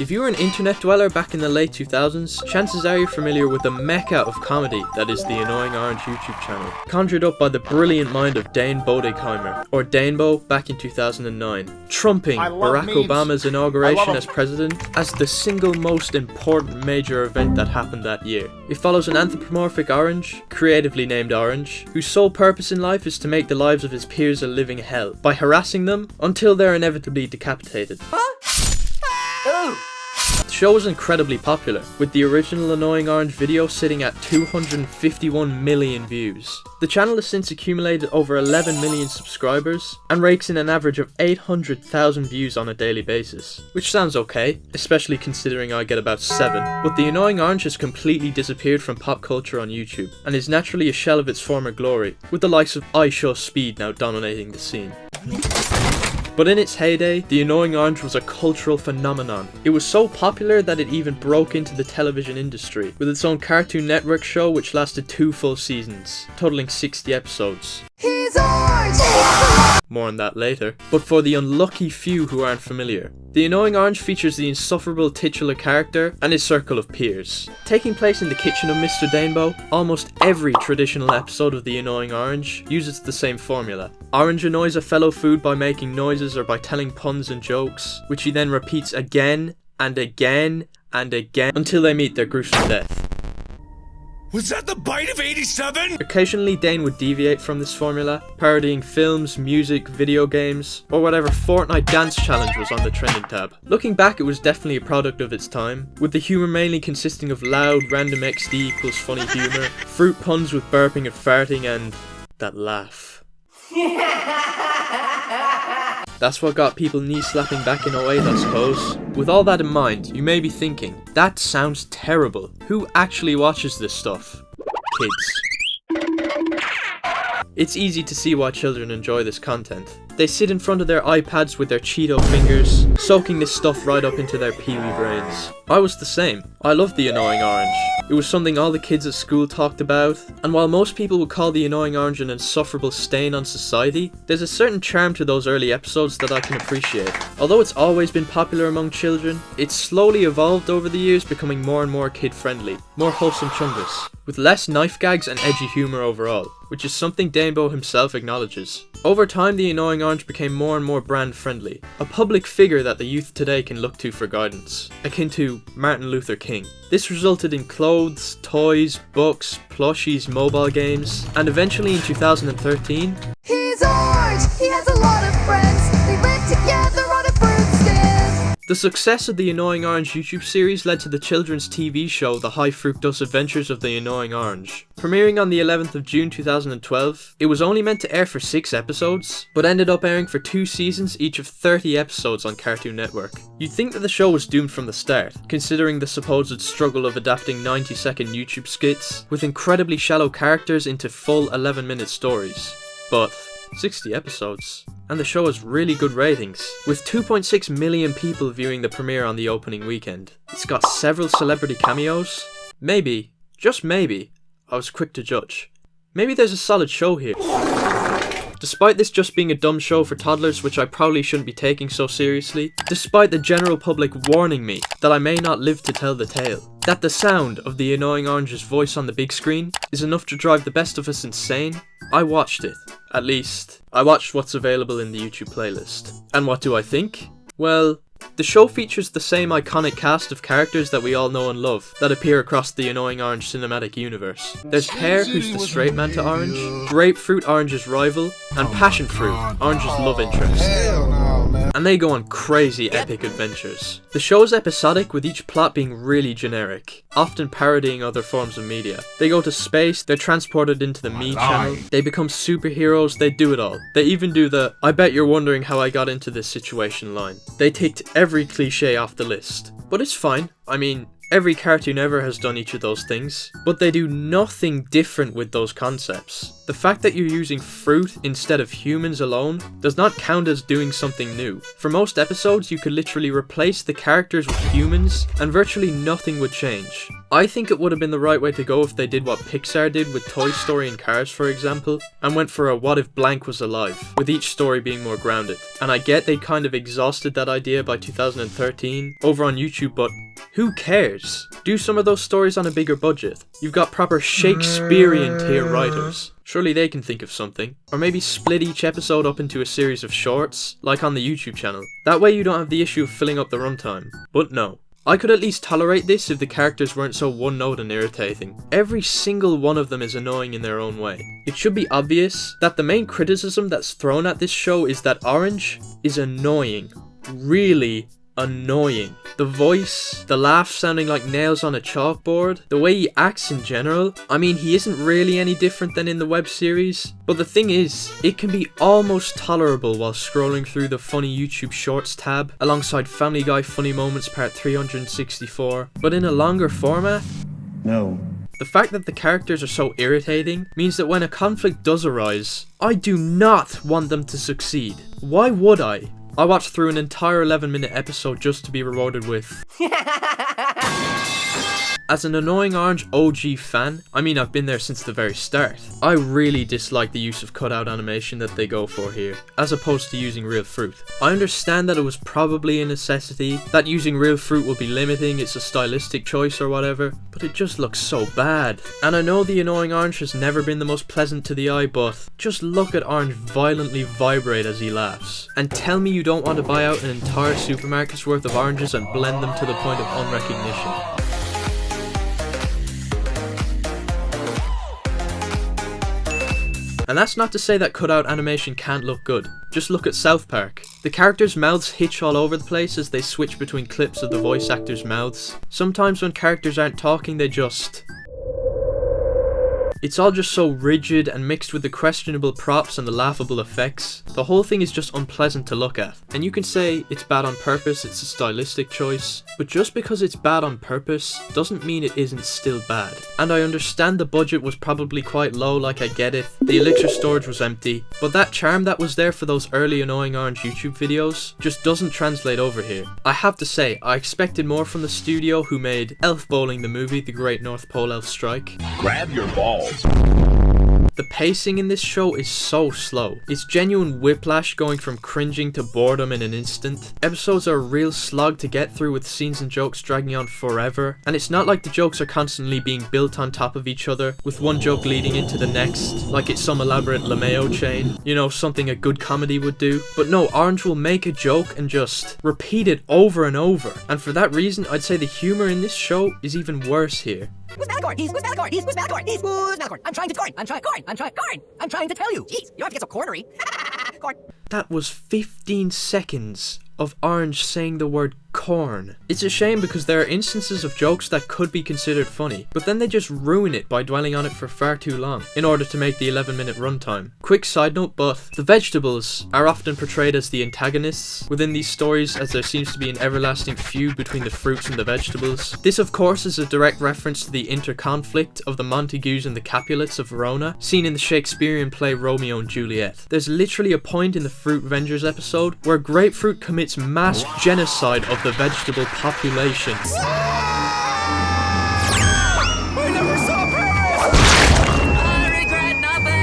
If you were an internet dweller back in the late 2000s, chances are you're familiar with the mecca of comedy that is the Annoying Orange YouTube channel, conjured up by the brilliant mind of Dane Bodeheimer, or Danebo, back in 2009, trumping Barack Obama's inauguration as president as the single most important major event that happened that year. It follows an anthropomorphic orange, creatively named Orange, whose sole purpose in life is to make the lives of his peers a living hell, by harassing them until they're inevitably decapitated. The show was incredibly popular, with the original Annoying Orange video sitting at 251 million views. The channel has since accumulated over 11 million subscribers, and rakes in an average of 800,000 views on a daily basis. Which sounds okay, especially considering I get about 7, but the Annoying Orange has completely disappeared from pop culture on YouTube, and is naturally a shell of its former glory, with the likes of I Show Speed now dominating the scene. But in its heyday, the Annoying Orange was a cultural phenomenon. It was so popular that it even broke into the television industry, with its own Cartoon Network show which lasted 2 full seasons, totaling 60 episodes. He's orange! More on that later. But for the unlucky few who aren't familiar, the Annoying Orange features the insufferable titular character and his circle of peers. Taking place in the kitchen of Mr. Danebo, almost every traditional episode of the Annoying Orange uses the same formula. Orange annoys a fellow food by making noises or by telling puns and jokes, which he then repeats again and again and again until they meet their gruesome death. Was that the bite of 87? Occasionally Dane would deviate from this formula, parodying films, music, video games, or whatever Fortnite dance challenge was on the trending tab. Looking back, it was definitely a product of its time, with the humour mainly consisting of loud random XD equals funny humour, fruit puns with burping and farting, and that laugh. That's what got people knee slapping back in 08, I suppose. With all that in mind, you may be thinking, that sounds terrible. Who actually watches this stuff? Kids. It's easy to see why children enjoy this content. They sit in front of their iPads with their Cheeto fingers, soaking this stuff right up into their peewee brains. I was the same. I loved the Annoying Orange. It was something all the kids at school talked about, and while most people would call the Annoying Orange an insufferable stain on society, there's a certain charm to those early episodes that I can appreciate. Although it's always been popular among children, it's slowly evolved over the years, becoming more and more kid-friendly, more wholesome chungus, with less knife gags and edgy humour overall, which is something Danebo himself acknowledges. Over time, the Annoying Orange became more and more brand friendly, a public figure that the youth today can look to for guidance, akin to Martin Luther King. This resulted in clothes, toys, books, plushies, mobile games, and eventually in 2013, he's orange, he has a lot of friends, they live together on a fruit stand. The success of the Annoying Orange YouTube series led to the children's TV show The High Fructose Adventures of the Annoying Orange. Premiering on the 11th of June 2012, it was only meant to air for 6 episodes, but ended up airing for 2 seasons, each of 30 episodes on Cartoon Network. You'd think that the show was doomed from the start, considering the supposed struggle of adapting 90-second YouTube skits, with incredibly shallow characters into full 11-minute stories. But 60 episodes. And the show has really good ratings, with 2.6 million people viewing the premiere on the opening weekend. It's got several celebrity cameos. Maybe, just maybe, I was quick to judge. Maybe there's a solid show here. Despite this just being a dumb show for toddlers, which I probably shouldn't be taking so seriously, despite the general public warning me that I may not live to tell the tale, that the sound of the Annoying Orange's voice on the big screen is enough to drive the best of us insane, I watched it. At least, I watched what's available in the YouTube playlist. And what do I think? Well, the show features the same iconic cast of characters that we all know and love that appear across the Annoying Orange cinematic universe. There's Pear, who's the straight man to Orange, Grapefruit, Orange's rival, and Passion Fruit, Orange's love interest. And they go on crazy epic adventures. The show's episodic, with each plot being really generic, often parodying other forms of media. They go to space, they're transported into the Me channel, they become superheroes, they do it all. They even do the "I bet you're wondering how I got into this situation" line. They ticked every cliche off the list. But it's fine. I mean, every cartoon ever has done each of those things, but they do nothing different with those concepts. The fact that you're using fruit instead of humans alone does not count as doing something new. For most episodes, you could literally replace the characters with humans and virtually nothing would change. I think it would have been the right way to go if they did what Pixar did with Toy Story and Cars, for example, and went for a what if blank was alive, with each story being more grounded. And I get they kind of exhausted that idea by 2013 over on YouTube, but who cares? Do some of those stories on a bigger budget. You've got proper Shakespearean tier writers. Surely they can think of something. Or maybe split each episode up into a series of shorts, like on the YouTube channel. That way you don't have the issue of filling up the runtime. But no. I could at least tolerate this if the characters weren't so one-note and irritating. Every single one of them is annoying in their own way. It should be obvious that the main criticism that's thrown at this show is that Orange is annoying. Really annoying. The voice, the laugh sounding like nails on a chalkboard, the way he acts in general. I mean, he isn't really any different than in the web series, but the thing is, it can be almost tolerable while scrolling through the funny YouTube Shorts tab alongside Family Guy Funny Moments part 364, but in a longer format? No. The fact that the characters are so irritating means that when a conflict does arise, I do not want them to succeed. Why would I? I watched through an entire 11-minute episode just to be rewarded with... As an Annoying Orange OG fan, I mean I've been there since the very start, I really dislike the use of cutout animation that they go for here, as opposed to using real fruit. I understand that it was probably a necessity, that using real fruit will be limiting, it's a stylistic choice or whatever, but it just looks so bad. And I know the Annoying Orange has never been the most pleasant to the eye, but just look at Orange violently vibrate as he laughs. And tell me you don't want to buy out an entire supermarket's worth of oranges and blend them to the point of unrecognition. And that's not to say that cutout animation can't look good. Just look at South Park. The characters' mouths hitch all over the place as they switch between clips of the voice actors' mouths. Sometimes when characters aren't talking, they just... It's all just so rigid and mixed with the questionable props and the laughable effects. The whole thing is just unpleasant to look at. And you can say it's bad on purpose, it's a stylistic choice, but just because it's bad on purpose doesn't mean it isn't still bad. And I understand the budget was probably quite low, like I get it, the elixir storage was empty, but that charm that was there for those early Annoying Orange YouTube videos just doesn't translate over here. I have to say, I expected more from the studio who made Elf Bowling the movie, The Great North Pole Elf Strike. Grab your balls. The pacing in this show is so slow. It's genuine whiplash going from cringing to boredom in an instant. Episodes are a real slog to get through with scenes and jokes dragging on forever. And it's not like the jokes are constantly being built on top of each other, with one joke leading into the next, like it's some elaborate LeMayo chain. You know, something a good comedy would do. But no, Orange will make a joke and just repeat it over and over. And for that reason, I'd say the humor in this show is even worse here. Who's Malicorn? Who's Malicorn? Who's Malicorn? Who's Malicorn? I'm trying to tell you. Jeez, you don't have to get so cornery. Corn. That was 15 seconds of Orange saying the word corn. It's a shame because there are instances of jokes that could be considered funny, but then they just ruin it by dwelling on it for far too long in order to make the 11-minute runtime. Quick side note, but the vegetables are often portrayed as the antagonists within these stories, as there seems to be an everlasting feud between the fruits and the vegetables. This of course is a direct reference to the interconflict of the Montagues and the Capulets of Verona, seen in the Shakespearean play Romeo and Juliet. There's literally a point in the Fruit Vengers episode where Grapefruit commits mass genocide of the vegetable population. I never saw Paris! I regret nothing!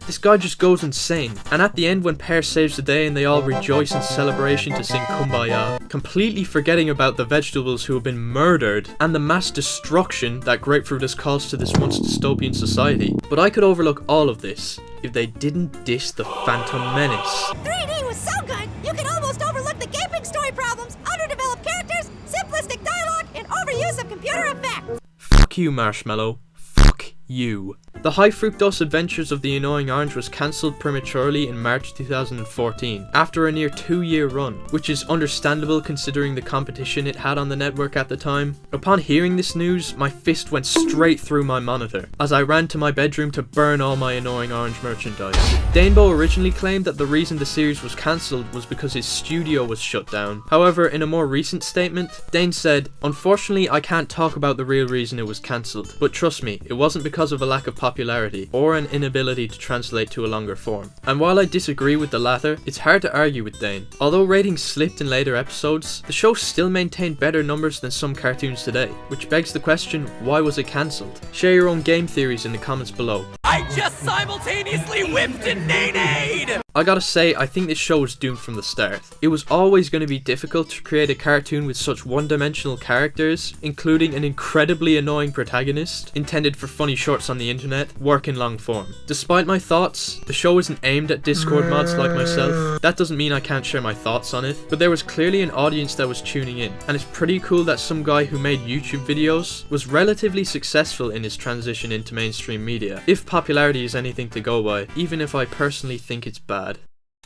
This guy just goes insane, and at the end when Pear saves the day and they all rejoice in celebration to sing Kumbaya, completely forgetting about the vegetables who have been murdered and the mass destruction that Grapefruit has caused to this once dystopian society. But I could overlook all of this if they didn't diss the Phantom Menace. 3D was so good, you could almost overlook the gaping story problems, underdeveloped characters, simplistic dialogue, and overuse of computer effects. Fuck you, Marshmallow. Fuck you. The High Fructose Adventures of the Annoying Orange was cancelled prematurely in March 2014, after a near 2-year run, which is understandable considering the competition it had on the network at the time. Upon hearing this news, my fist went straight through my monitor, as I ran to my bedroom to burn all my Annoying Orange merchandise. Danebo originally claimed that the reason the series was cancelled was because his studio was shut down. However, in a more recent statement, Dane said, "Unfortunately, I can't talk about the real reason it was cancelled, but trust me, it wasn't because of a lack of popularity, or an inability to translate to a longer form. And while I disagree with the latter, it's hard to argue with Dane. Although ratings slipped in later episodes, the show still maintained better numbers than some cartoons today, which begs the question, why was it cancelled? Share your own game theories in the comments below. I just simultaneously whipped and nade! I gotta say, I think this show was doomed from the start. It was always going to be difficult to create a cartoon with such one-dimensional characters, including an incredibly annoying protagonist, intended for funny shorts on the internet, work in long form. Despite my thoughts, the show isn't aimed at Discord mods like myself. That doesn't mean I can't share my thoughts on it, but there was clearly an audience that was tuning in, and it's pretty cool that some guy who made YouTube videos was relatively successful in his transition into mainstream media, if popularity is anything to go by, even if I personally think it's bad.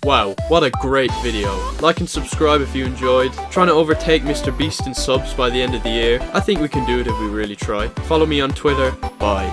Wow, what a great video. Like and subscribe if you enjoyed. Trying to overtake Mr. Beast in subs by the end of the year. I think we can do it if we really try. Follow me on Twitter. Bye.